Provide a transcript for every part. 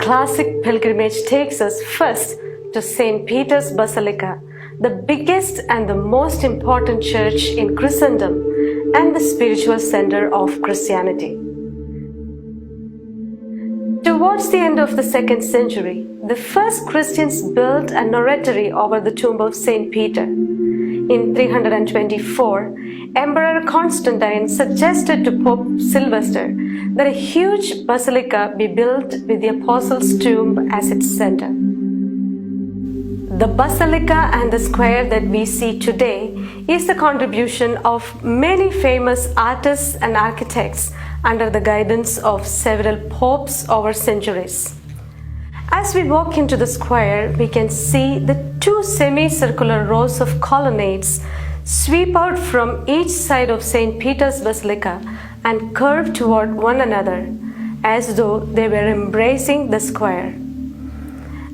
classic pilgrimage takes us first to St. Peter's Basilica, the biggest and the most important church in Christendom and the spiritual center of Christianity. Towards the end of the 2nd century, the first Christians built an oratory over the tomb of St. Peter. In 324, Emperor Constantine suggested to Pope Sylvester that a huge basilica be built with the Apostles' tomb as its center. The basilica and the square that we see today is the contribution of many famous artists and architects under the guidance of several popes over centuries. As we walk into the square, we can see the two semicircular rows of colonnades sweep out from each side of St. Peter's Basilica and curve toward one another as though they were embracing the square.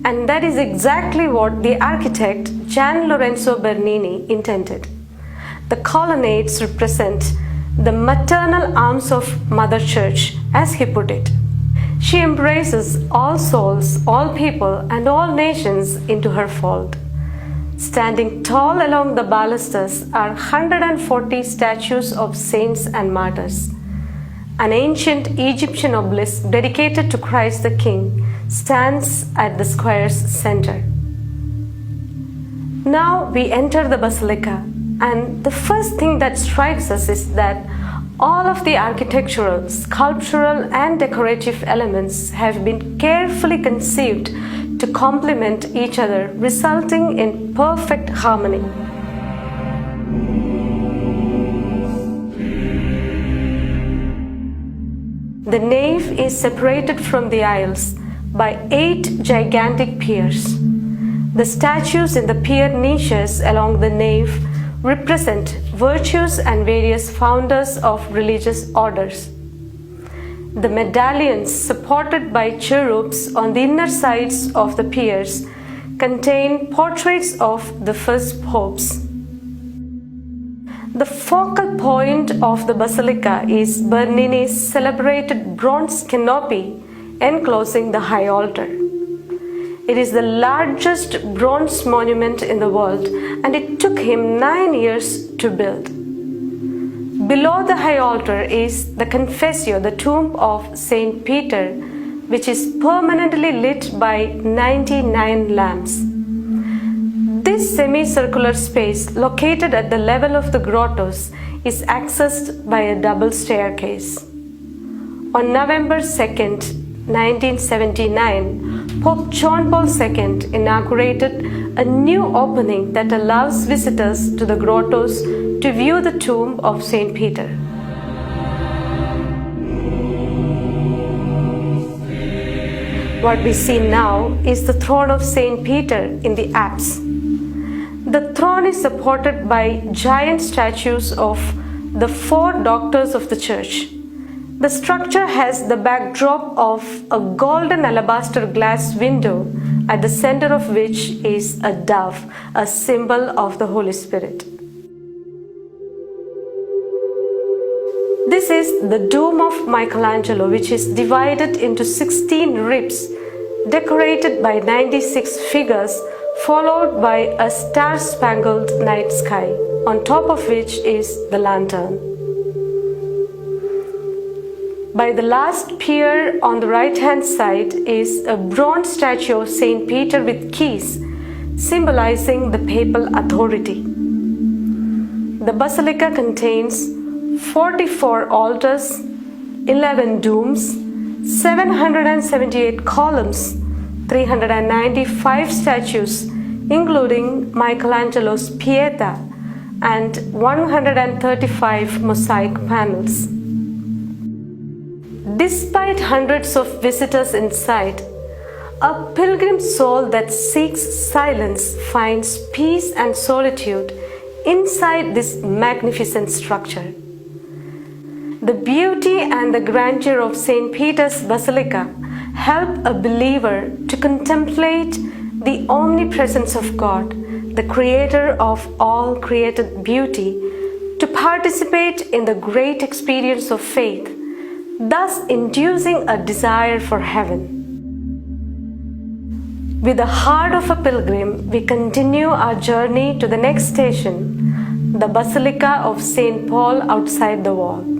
And that is exactly what the architect Gian Lorenzo Bernini intended. The colonnades represent the maternal arms of Mother Church, as he put it. She embraces all souls, all people, and all nations into her fold. Standing tall along the balusters are 140 statues of saints and martyrs. An ancient Egyptian obelisk dedicated to Christ the King stands at the square's center. Now we enter the basilica, and the first thing that strikes us is that all of the architectural, sculptural, and decorative elements have been carefully conceived to complement each other, resulting in perfect harmony. The nave is separated from the aisles by 8 gigantic piers. The statues in the pier niches along the nave represent virtues and various founders of religious orders. The medallions supported by cherubs on the inner sides of the piers contain portraits of the first popes. The focal point of the basilica is Bernini's celebrated bronze canopy enclosing the high altar. It is the largest bronze monument in the world, and it took him 9 years to build. Below the high altar is the Confessio, the tomb of St. Peter, which is permanently lit by 99 lamps. This semicircular space, located at the level of the grottos, is accessed by a double staircase. On November 2nd, 1979, Pope John Paul II inaugurated a new opening that allows visitors to the grottos to view the tomb of St. Peter. What we see now is the throne of St. Peter in the apse. The throne is supported by giant statues of the 4 doctors of the church. The structure has the backdrop of a golden alabaster glass window, at the center of which is a dove, a symbol of the Holy Spirit. This is the dome of Michelangelo, which is divided into 16 ribs, decorated by 96 figures, followed by a star-spangled night sky, on top of which is the lantern. By the last pier on the right-hand side is a bronze statue of St. Peter with keys, symbolizing the papal authority. The basilica contains 44 altars, 11 domes, 778 columns, 395 statues, including Michelangelo's Pieta, and 135 mosaic panels. Despite hundreds of visitors inside, a pilgrim soul that seeks silence finds peace and solitude inside this magnificent structure. The beauty and the grandeur of St. Peter's Basilica help a believer to contemplate the omnipresence of God, the creator of all created beauty, to participate in the great experience of faith, thus inducing a desire for heaven. With the heart of a pilgrim, we continue our journey to the next station, the Basilica of St. Paul outside the wall.